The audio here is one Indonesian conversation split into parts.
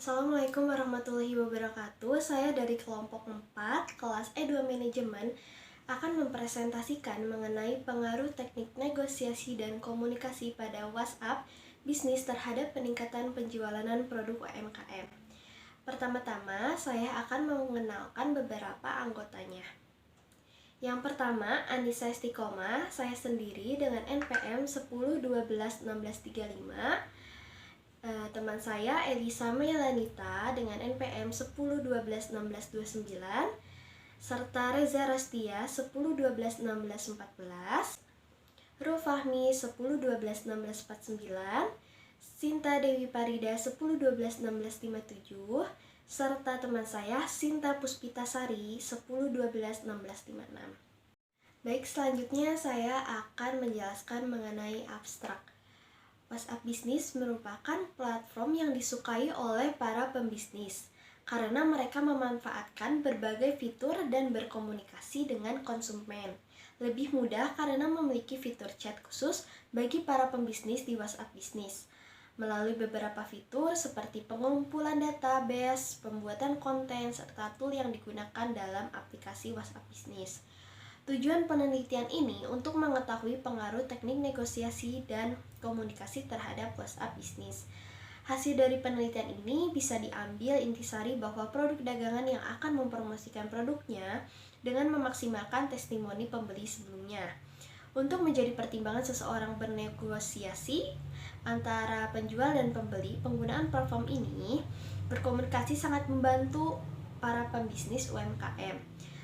Assalamualaikum warahmatullahi wabarakatuh. Saya dari kelompok 4, kelas E2 Manajemen, akan mempresentasikan mengenai pengaruh teknik negosiasi dan komunikasi pada WhatsApp bisnis terhadap peningkatan penjualan produk UMKM. Pertama-tama, saya akan mengenalkan beberapa anggotanya. Yang pertama, Anissa Istiqomah, saya sendiri dengan NPM 10121635. Teman saya Elisa Melanita dengan NPM 10121629, serta Reza Rastia 10121614, Rufahmi 10121649, Sinta Dewi Parida 10121657, serta teman saya Sinta Puspitasari 10121656. Baik, selanjutnya saya akan menjelaskan mengenai abstrak. WhatsApp Bisnis merupakan platform yang disukai oleh para pembisnis karena mereka memanfaatkan berbagai fitur dan berkomunikasi dengan konsumen. Lebih mudah karena memiliki fitur chat khusus bagi para pembisnis di WhatsApp Bisnis. Melalui beberapa fitur seperti pengumpulan database, pembuatan konten, serta tool yang digunakan dalam aplikasi WhatsApp Bisnis. Tujuan penelitian ini untuk mengetahui pengaruh teknik negosiasi dan komunikasi terhadap WhatsApp Bisnis. Hasil dari penelitian ini bisa diambil intisari bahwa produk dagangan yang akan mempromosikan produknya dengan memaksimalkan testimoni pembeli sebelumnya. Untuk menjadi pertimbangan seseorang bernegosiasi antara penjual dan pembeli, penggunaan platform ini berkomunikasi sangat membantu para pembisnis UMKM.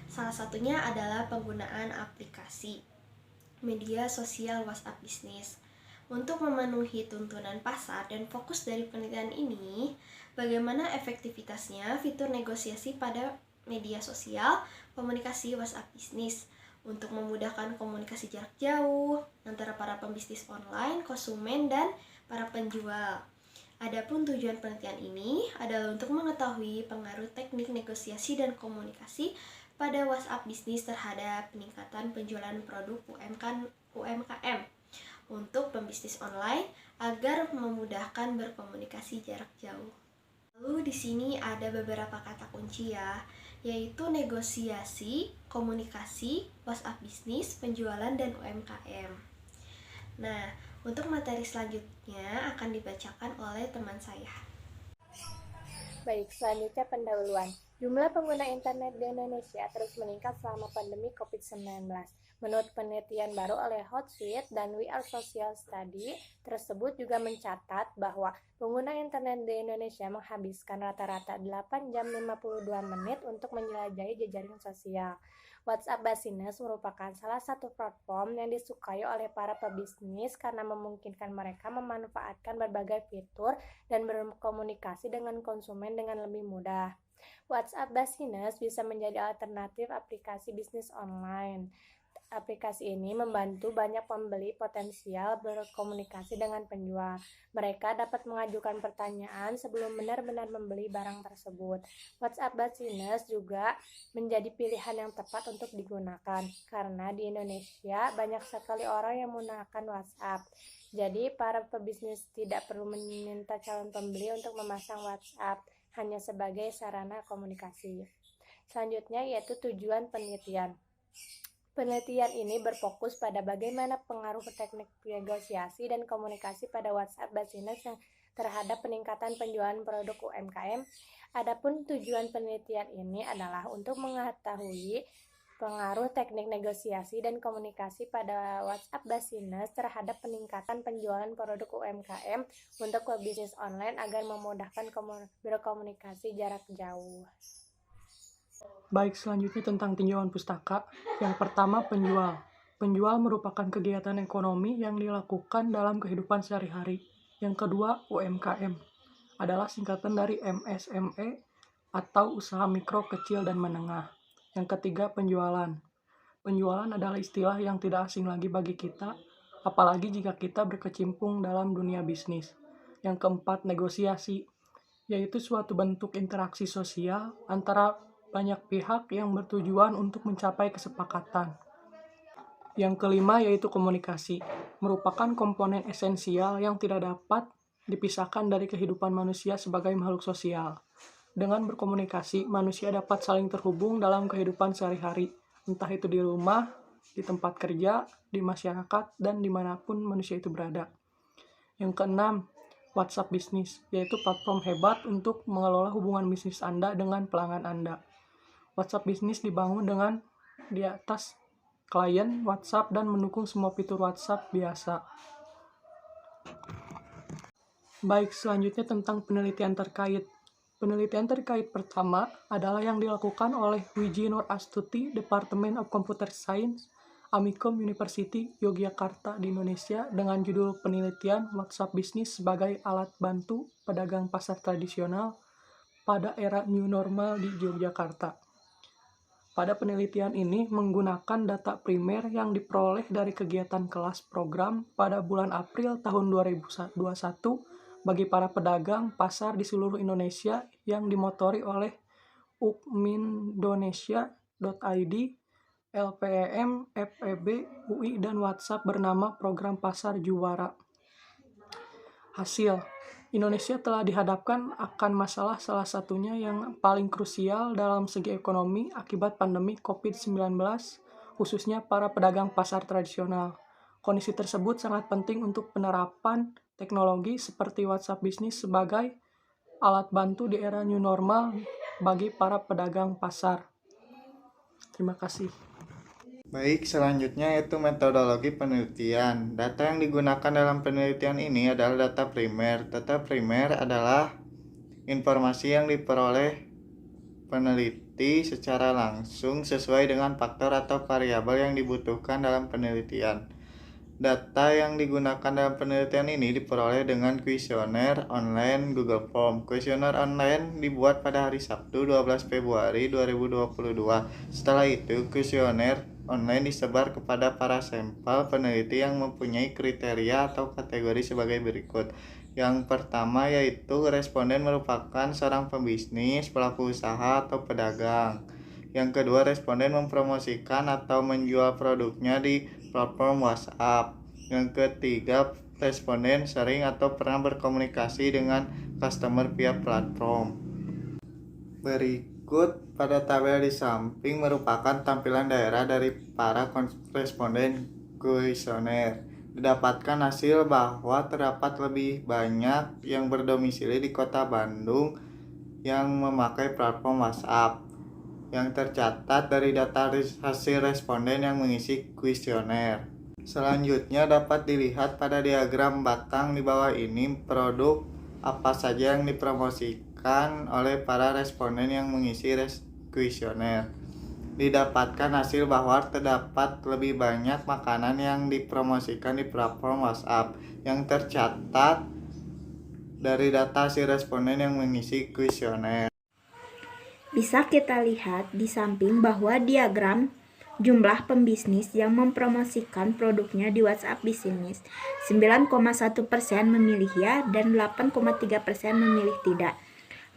Salah satunya adalah penggunaan aplikasi media sosial WhatsApp Bisnis. Untuk memenuhi tuntunan pasar dan fokus dari penelitian ini, bagaimana efektivitasnya fitur negosiasi pada media sosial komunikasi WhatsApp Bisnis untuk memudahkan komunikasi jarak jauh antara para pembisnis online, konsumen, dan para penjual. Adapun tujuan penelitian ini adalah untuk mengetahui pengaruh teknik negosiasi dan komunikasi pada WhatsApp Bisnis terhadap peningkatan penjualan produk UMKM untuk pembisnis online agar memudahkan berkomunikasi jarak jauh. Lalu di sini ada beberapa kata kunci ya, yaitu negosiasi, komunikasi, WhatsApp Bisnis, penjualan, dan UMKM. Nah, untuk materi selanjutnya akan dibacakan oleh teman saya. Baik, selanjutnya pendahuluan. Jumlah pengguna internet di Indonesia terus meningkat selama pandemi COVID-19. Menurut penelitian baru oleh Hootsuite dan We Are Social Study tersebut juga mencatat bahwa pengguna internet di Indonesia menghabiskan rata-rata 8 jam 52 menit untuk menjelajahi jejaring sosial. WhatsApp Business merupakan salah satu platform yang disukai oleh para pebisnis karena memungkinkan mereka memanfaatkan berbagai fitur dan berkomunikasi dengan konsumen dengan lebih mudah. WhatsApp Business bisa menjadi alternatif aplikasi bisnis online. Aplikasi ini membantu banyak pembeli potensial berkomunikasi dengan penjual. Mereka dapat mengajukan pertanyaan sebelum benar-benar membeli barang tersebut. WhatsApp Business juga menjadi pilihan yang tepat untuk digunakan karena di Indonesia banyak sekali orang yang menggunakan WhatsApp. Jadi para pebisnis tidak perlu meminta calon pembeli untuk memasang WhatsApp, hanya sebagai sarana komunikasi. Selanjutnya yaitu tujuan penelitian. Penelitian ini berfokus pada bagaimana pengaruh teknik negosiasi dan komunikasi pada WhatsApp Business yang terhadap peningkatan penjualan produk UMKM. Adapun tujuan penelitian ini adalah untuk mengetahui pengaruh teknik negosiasi dan komunikasi pada WhatsApp Business terhadap peningkatan penjualan produk UMKM untuk pebisnis online agar memudahkan berkomunikasi jarak jauh. Baik, selanjutnya tentang tinjauan pustaka. Yang pertama, penjual. Penjual merupakan kegiatan ekonomi yang dilakukan dalam kehidupan sehari-hari. Yang kedua, UMKM. Adalah singkatan dari MSME atau usaha mikro, kecil, dan menengah. Yang ketiga, penjualan. Penjualan adalah istilah yang tidak asing lagi bagi kita, apalagi jika kita berkecimpung dalam dunia bisnis. Yang keempat, negosiasi, yaitu suatu bentuk interaksi sosial antara banyak pihak yang bertujuan untuk mencapai kesepakatan. Yang kelima yaitu komunikasi, merupakan komponen esensial yang tidak dapat dipisahkan dari kehidupan manusia sebagai makhluk sosial. Dengan berkomunikasi, manusia dapat saling terhubung dalam kehidupan sehari-hari, entah itu di rumah, di tempat kerja, di masyarakat, dan dimanapun manusia itu berada. Yang keenam, WhatsApp Business, yaitu platform hebat untuk mengelola hubungan bisnis Anda dengan pelanggan Anda. WhatsApp Business dibangun dengan di atas klien WhatsApp dan mendukung semua fitur WhatsApp biasa. Baik, selanjutnya tentang penelitian terkait. Penelitian terkait pertama adalah yang dilakukan oleh Wiji Nur Astuti, Department of Computer Science, Amikom University, Yogyakarta di Indonesia dengan judul penelitian WhatsApp Business sebagai alat bantu pedagang pasar tradisional pada era new normal di Yogyakarta. Pada penelitian ini menggunakan data primer yang diperoleh dari kegiatan kelas program pada bulan April tahun 2021 bagi para pedagang pasar di seluruh Indonesia yang dimotori oleh ukmindonesia.id, LPEM, FEB, UI, dan WhatsApp bernama Program Pasar Juara. Hasil, Indonesia telah dihadapkan akan masalah salah satunya yang paling krusial dalam segi ekonomi akibat pandemi COVID-19, khususnya para pedagang pasar tradisional. Kondisi tersebut sangat penting untuk penerapan teknologi seperti WhatsApp Business sebagai alat bantu di era new normal bagi para pedagang pasar. Terima kasih. Baik, selanjutnya yaitu metodologi penelitian. Data yang digunakan dalam penelitian ini adalah data primer. Data primer adalah informasi yang diperoleh peneliti secara langsung sesuai dengan faktor atau variabel yang dibutuhkan dalam penelitian. Data yang digunakan dalam penelitian ini diperoleh dengan kuesioner online Google Form. Kuesioner online dibuat pada hari Sabtu 12 Februari 2022. Setelah itu, kuesioner online disebar kepada para sampel peneliti yang mempunyai kriteria atau kategori sebagai berikut. Yang pertama yaitu responden merupakan seorang pembisnis, pelaku usaha, atau pedagang. Yang kedua, responden mempromosikan atau menjual produknya di platform WhatsApp. Yang ketiga, responden sering atau pernah berkomunikasi dengan customer via platform. Berikut pada tabel di samping merupakan tampilan daerah dari para responden kuesioner. Didapatkan hasil bahwa terdapat lebih banyak yang berdomisili di Kota Bandung yang memakai platform WhatsApp. Yang tercatat dari data hasil responden yang mengisi kuesioner. Selanjutnya dapat dilihat pada diagram batang di bawah ini produk apa saja yang dipromosikan oleh para responden yang mengisi kuesioner. Didapatkan hasil bahwa terdapat lebih banyak makanan yang dipromosikan di platform WhatsApp. Yang tercatat dari data hasil responden yang mengisi kuesioner. Bisa kita lihat di samping bahwa diagram jumlah pembisnis yang mempromosikan produknya di WhatsApp Business 9,1% memilih ya dan 8,3% memilih tidak.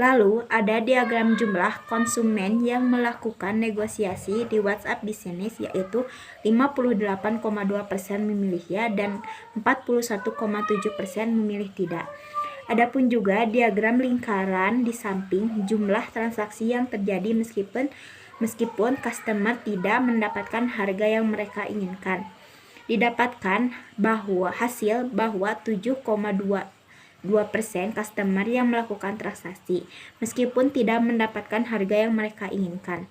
Lalu ada diagram jumlah konsumen yang melakukan negosiasi di WhatsApp Business yaitu 58,2% memilih ya dan 41,7% memilih tidak. Adapun juga diagram lingkaran di samping jumlah transaksi yang terjadi meskipun customer tidak mendapatkan harga yang mereka inginkan. Didapatkan bahwa 7,22% customer yang melakukan transaksi meskipun tidak mendapatkan harga yang mereka inginkan.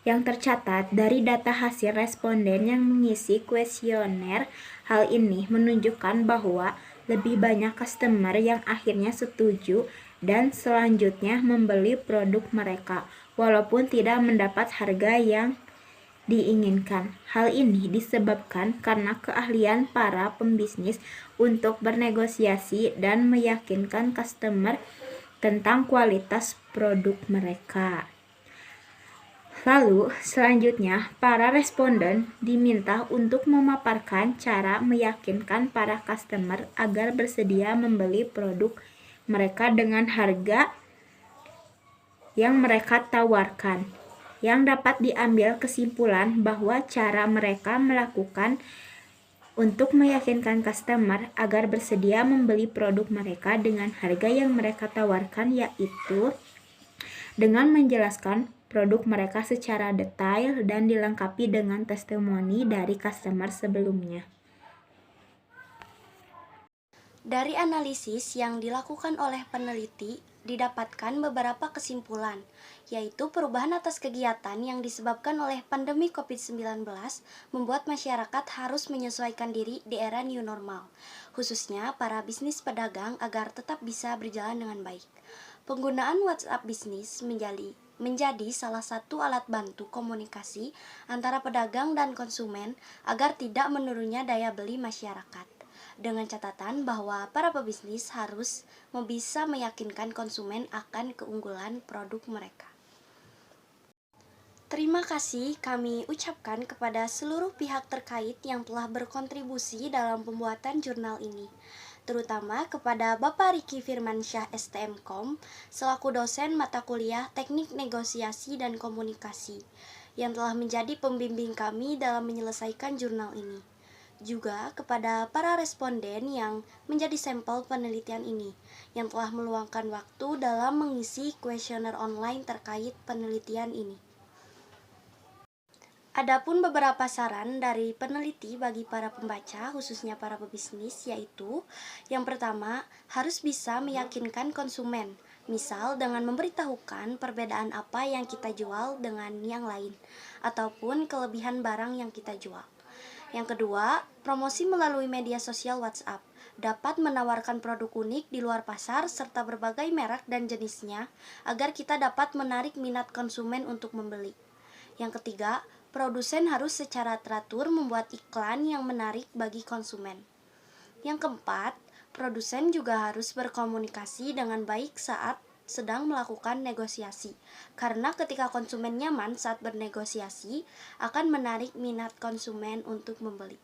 Yang tercatat dari data hasil responden yang mengisi kuesioner, hal ini menunjukkan bahwa lebih banyak customer yang akhirnya setuju dan selanjutnya membeli produk mereka, walaupun tidak mendapat harga yang diinginkan. Hal ini disebabkan karena keahlian para pembisnis untuk bernegosiasi dan meyakinkan customer tentang kualitas produk mereka. Lalu, selanjutnya, para responden diminta untuk memaparkan cara meyakinkan para customer agar bersedia membeli produk mereka dengan harga yang mereka tawarkan. Yang dapat diambil kesimpulan bahwa cara mereka melakukan untuk meyakinkan customer agar bersedia membeli produk mereka dengan harga yang mereka tawarkan, yaitu dengan menjelaskan produk mereka secara detail dan dilengkapi dengan testimoni dari customer sebelumnya. Dari analisis yang dilakukan oleh peneliti, didapatkan beberapa kesimpulan, yaitu perubahan atas kegiatan yang disebabkan oleh pandemi COVID-19 membuat masyarakat harus menyesuaikan diri di era new normal, khususnya para bisnis pedagang agar tetap bisa berjalan dengan baik. Penggunaan WhatsApp bisnis menjadi salah satu alat bantu komunikasi antara pedagang dan konsumen agar tidak menurunnya daya beli masyarakat. Dengan catatan bahwa para pebisnis harus bisa meyakinkan konsumen akan keunggulan produk mereka. Terima kasih kami ucapkan kepada seluruh pihak terkait yang telah berkontribusi dalam pembuatan jurnal ini, terutama kepada Bapak Riki Firmansyah STMkom selaku dosen mata kuliah Teknik Negosiasi dan Komunikasi yang telah menjadi pembimbing kami dalam menyelesaikan jurnal ini. Juga kepada para responden yang menjadi sampel penelitian ini, yang telah meluangkan waktu dalam mengisi kuesioner online terkait penelitian ini. Adapun beberapa saran dari peneliti bagi para pembaca, khususnya para pebisnis, yaitu yang pertama, harus bisa meyakinkan konsumen, misal dengan memberitahukan perbedaan apa yang kita jual dengan yang lain, ataupun kelebihan barang yang kita jual. Yang kedua, promosi melalui media sosial WhatsApp dapat menawarkan produk unik di luar pasar serta berbagai merek dan jenisnya agar kita dapat menarik minat konsumen untuk membeli. Yang ketiga, produsen harus secara teratur membuat iklan yang menarik bagi konsumen. Yang keempat, produsen juga harus berkomunikasi dengan baik saat sedang melakukan negosiasi, karena ketika konsumen nyaman saat bernegosiasi akan menarik minat konsumen untuk membeli.